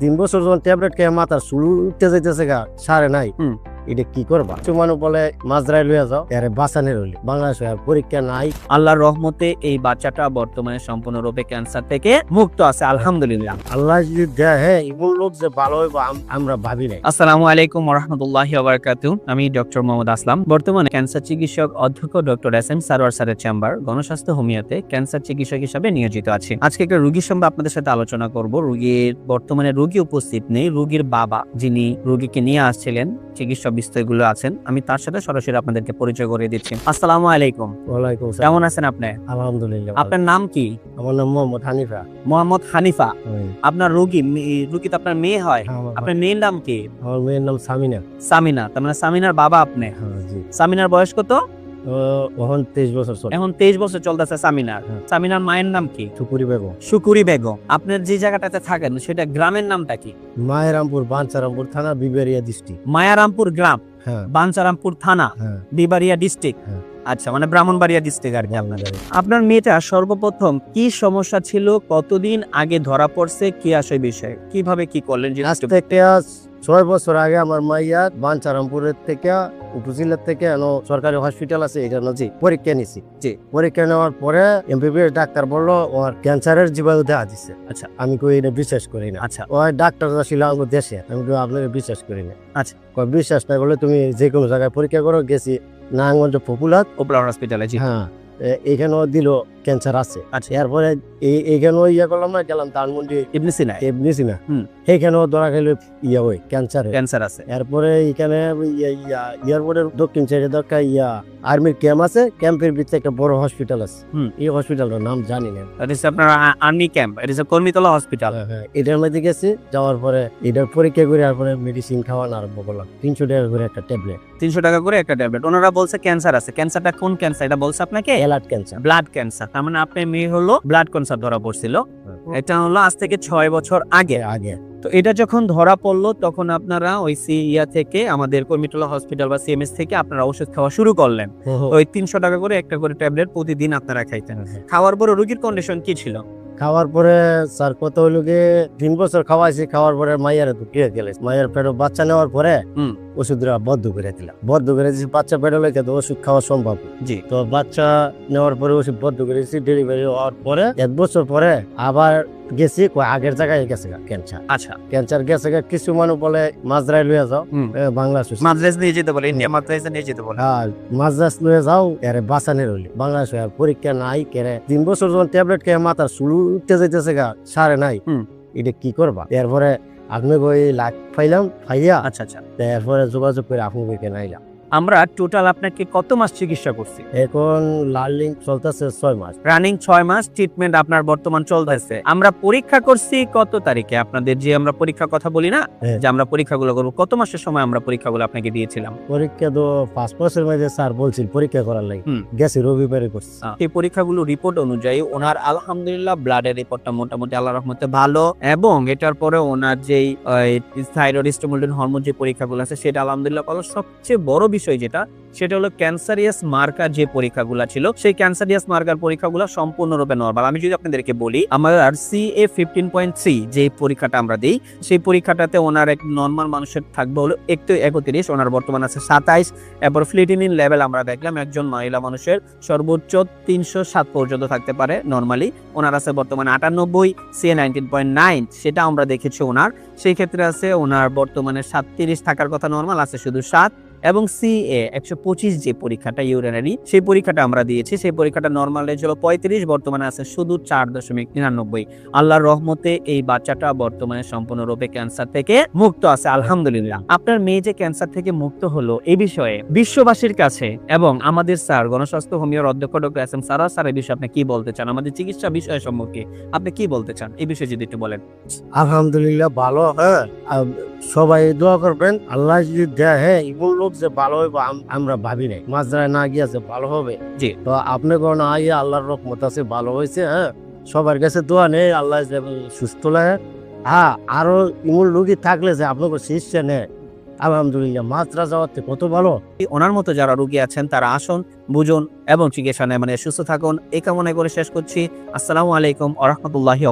3 বছর যখন ট্যাবলেট খেয়ে মাথার চুল উঠতে যাইতেছে গা সারে নাই, এটা কি করবা? মানুষ বলে মাঝরাই লইয়া যাও, এরে বাঁচানের হইলে বাংলাদেশে আর পরীক্ষা নাই। আল্লাহর রহমতে এই বাচ্চাটা বর্তমানে সম্পূর্ণরূপে ক্যান্সার থেকে মুক্ত আছে, আলহামদুলিল্লাহ। আল্লাহ যদি দেয়, হ্যাঁ, এগুলো লোক যে ভালো হইব আমরা ভাবি নাই। আসসালামু আলাইকুম ওয়া রাহমাতুল্লাহি ওয়া বারাকাতুহু। আমি ডক্টর মোহাম্মদ আসলাম, বর্তমানে ক্যান্সার চিকিৎসক অধ্যক্ষ ডক্টর এস.এম. সারোয়ার স্যারের চেম্বার গণস্বাস্থ্য হোমিওতে ক্যান্সার চিকিৎসক হিসেবে নিয়োজিত আছি। আজকে একটা রোগীর সম্পর্কে আপনাদের সাথে আলোচনা করব। রোগীর বর্তমানে রোগী উপস্থিত নেই, রোগীর বাবা যিনি রোগীকে নিয়ে আসছিলেন, চিকিৎসা বিস্তারগুলো আছেন, আমি তার সাথে সরাসরি আপনাদেরকে পরিচয় করে দিচ্ছি। আসসালামু আলাইকুম। ওয়ালাইকুম আসসালাম। কেমন আছেন আপনি? আলহামদুলিল্লাহ। আপনার নাম কি? আমার নাম মোহাম্মদ হানিফা। মোহাম্মদ হানিফা। আপনার রোগী তো আপনার মেয়ে হয়, আপনার মেয়ের নাম কি? আমার মেয়ের নাম সামিনা। সামিনা। তার মানে সামিনার বাবা আপনি? হ্যাঁ, জি। সামিনার বয়স কত? এখন 23 বছর চলে। এখন 23 বছর চলতেছে সামিনার। হ্যাঁ। সামিনার মায়ের নাম কি? সুপুরি বেগম। শুকুরি বেগম। আপনার যে জায়গাটাতে থাকেন সেটা গ্রামের নামটা কি? মায়েরামপুর, বাঞ্ছারামপুর থানা, বিবেরিয়া ডিস্ট্রিক্ট। মায়ারামপুর গ্রাম, হ্যাঁ, বাঞ্ছারামপুর থানা, হ্যাঁ। বিবাড়িয়া ডিস্ট্রিক্ট। হ্যাঁ। আচ্ছা, মানে ব্রাহ্মণবাড়িয়া ডিস্ট্রিক্ট আর কি আপনাদের। আপনার মেয়েটা সর্বপ্রথম কি সমস্যা ছিল, কতদিন আগে ধরা পড়ছে, কি আসে বিষয়, কিভাবে কি করলেন? আজ থেকে 6 বছর আগে আমার মাইয়া বাঞ্ছারামপুরের থেকে উপজেলার থেকে সরকারি হসপিটাল আছে, এটা জি পরীক্ষা নিছি। জি। পরীক্ষা নেওয়ার পরে এমবিবিএস ডাক্তার বললো ওর ক্যান্সারের জীবাণু দেখা দিছে। আচ্ছা। আমি কই এটা বিশ্বাস করি না। আচ্ছা। ওই ডাক্তার ছিল আমার দেশে, আমি কই আপনাকে বিশ্বাস করি না। আচ্ছা। কই বিশ্বাস না করলে তুমি যে কোনো জায়গায় পরীক্ষা করো। গেছি নারায়ণগঞ্জ পপুলার উপলা হসপিটালে। জি। হ্যাঁ, এখানেও দিল ক্যান্সার আছে। আচ্ছা। এরপরে এইখানেও করলাম না, গেলাম ধানমন্ডি ইবনে সিনা। এমনিছি না, হুম। সেইখানেও ধরা গেল ওই ক্যান্সার আছে। এরপরে এখানে এয়ারপোর্টের দক্ষিণ সাইডে দরকার আর্মির ক্যাম্প আছে, ক্যাম্পের ভিতরে একটা বড় হসপিটাল আছে। এই হসপিটালটার নাম জানি না। আপনার আর্মি ক্যাম্প, এটা কর্মীতলা হসপিটাল। এটার মধ্যে গেছি, যাওয়ার পরে এটার পরীক্ষা করে তারপরে মেডিসিন খাওয়ানো আরম্ভ করলাম। 300 টাকা করে একটা ট্যাবলেট। 300 টাকা করে একটা ট্যাবলেট। ওনারা বলছে ক্যান্সার আছে। ক্যান্সারটা কোন ক্যান্সার এটা বলছে আপনাকে? Blood cancer. Blood cancer. তার মানে আপনার মেয়ে হলো ব্লাড ক্যান্সার ধরা পড়ছিল। এটা হলো আজ থেকে 6 বছর আগে। তো এটা যখন ধরা পড়লো তখন আপনারা ওই থেকে আমাদের কর্মীতলা হসপিটাল বা সিএমএস থেকে আপনারা ওষুধ খাওয়া শুরু করলেন। ওই 300 টাকা করে একটা করে ট্যাবলেট প্রতিদিন আপনারা খাইতেন। খাওয়ার পরে রোগীর কন্ডিশন কি ছিল? খাওয়ার পরে স্যার কত হইলো গিয়ে 3 বছর খাওয়াইছি। খাওয়ার পরে মাইয়ারে ঢুকিয়ে গেলে মাইয়ার পেটে বাচ্চা নেওয়ার পরে ওষুধরা বদ্ধ করে দিলাম। বদ্ধ করে দিয়েছি, বাচ্চা পেটে লেগে তো ওষুধ খাওয়া সম্ভব। জি। তো বাচ্চা নেওয়ার পরে ওষুধ বদ্ধ করে দিয়েছি। ডেলিভারি হওয়ার পরে 1 বছর পরে আবার গেছি, আগের জায়গায় গেছে ক্যান্সার। আচ্ছা। ক্যান্সার গেছে। কিছু মানুষ বলে মাঝরাই লইয়া যাও, বাংলাদেশ মাদ্রাজ নিয়ে যেতে বলে, ইন্ডিয়া মাদ্রাজে নিয়ে যেতে বলে। হ্যাঁ, মাঝরাস লইয়া যাও, এরে বাঁচানের হইলে বাংলাদেশ আর পরীক্ষা নাই। কেরে 3 বছর যখন ট্যাবলেট খেয়ে মাথার চুল উঠতে যাইতেছে গা সারে নাই, এটা কি করবা? এরপরে আপনি ওই লাখ পাইলাম পাইয়া। আচ্ছা আচ্ছা। এরপরে যোগাযোগ করে আপনাকে নাইলাম। আমরা টোটাল আপনাকে কত মাস চিকিৎসা করছি? এখন লার্নিং চলতেছে 6 মাস। রানিং 6 মাস ট্রিটমেন্ট আপনার বর্তমান চলতেছে। আমরা পরীক্ষা করছি কত তারিখে? আপনাদের যে আমরা পরীক্ষার কথা বলি না, যে আমরা পরীক্ষাগুলো করব, কত মাসের সময় আমরা পরীক্ষাগুলো আপনাকে দিয়েছিলাম? পরীক্ষা তো 5 মাসের মধ্যে স্যার বলছিল পরীক্ষা করার লাগে। গেছি রবিবারে করছি। এই পরীক্ষাগুলো রিপোর্ট অনুযায়ী ওনার আলহামদুলিল্লাহ ব্লাডের রিপোর্টটা মোটামুটি আল্লাহর রহমতে ভালো, এবং এটার পরে ওনার যেই থাইরয়েড স্টিমুলেটিং হরমোন যে পরীক্ষাগুলো আছে সেটা আলহামদুলিল্লাহ ভালো। সবচেয়ে বড় বিষয় যেটা, সেটা হলো ক্যান্সারিয়াস মার্কার যে পরীক্ষাগুলো ছিল, সেই ক্যান্সারিয়াস মার্কার পরীক্ষাগুলো সম্পূর্ণরূপে নরমাল। আমি যদি আপনাদেরকে বলি, আমার CA15.3 যে পরীক্ষাটা আমরা দিই, সেই পরীক্ষাটাতে ওনার এক নরমাল মানুষের থাকবে হলো 31, ওনার বর্তমান আছে 27। এরপর ফ্লিটিনিন লেভেল আমরা দেখলাম একজন মহিলা মানুষের সর্বোচ্চ 307 পর্যন্ত থাকতে পারে নরমালি। ওনার আছে বর্তমানে 98, CA19.9 সেটা আমরা দেখেছি ওনার। সেই ক্ষেত্রে আছে ওনার বর্তমানে 37 থাকার কথা, নরমাল আছে শুধু 7। এবং CA125 যে পরীক্ষাটা ইউরিনারি, সেই পরীক্ষাটা আমরা দিয়েছি, সেই পরীক্ষাটা নরমাল রেঞ্জ হলো 35, বর্তমানে আছে শুধু 4.99। আল্লাহর রহমতে এই বাচ্চাটা বর্তমানে সম্পূর্ণরূপে ক্যান্সার থেকে মুক্ত আছে, আলহামদুলিল্লাহ। আপনার মেয়ে যে ক্যান্সার থেকে মুক্ত হলো, এই বিষয়ে বিশ্ববাসীর কাছে এবং আমাদের স্যার গণস্বাস্থ্য হোমিওর অধ্যক্ষ ডক্টর এস.এম. সারোয়ার স্যার এই বিষয়ে আপনি কি বলতে চান? আমাদের চিকিৎসা বিষয় সম্পর্কে আপনি কি বলতে চান, এই বিষয়ে যদি একটু বলেন। আলহামদুলিল্লাহ ভালো। হ্যাঁ, সবাই দোয়া করবেন। আল্লাহ যদি দেয়, হ্যাঁ, এগুলো লোক যে ভালো হইব আমরা ভাবি নাই। মাঝরায় না গিয়া যে ভালো হবে। জি। তো আপনি কোন আইয়া আল্লাহর রহমত আছে, ভালো হয়েছে। হ্যাঁ, সবার কাছে দোয়া নেই, আল্লাহ সুস্থ লাগে। হ্যাঁ, আরো এমন রোগী থাকলে যে আপনাকে শিষ্যে নেয়, আলহামদুলিল্লাহ। মাত্রা যাওয়াতে কত ভালো। ওনার মতো যারা রোগী আছেন তারা আসুন, বুঝুন এবং চিকিৎসা নেয়, মানে সুস্থ থাকুন, এই কামনা করে শেষ করছি। আসসালামু আলাইকুম ওয়া রাহমাতুল্লাহি ওয়া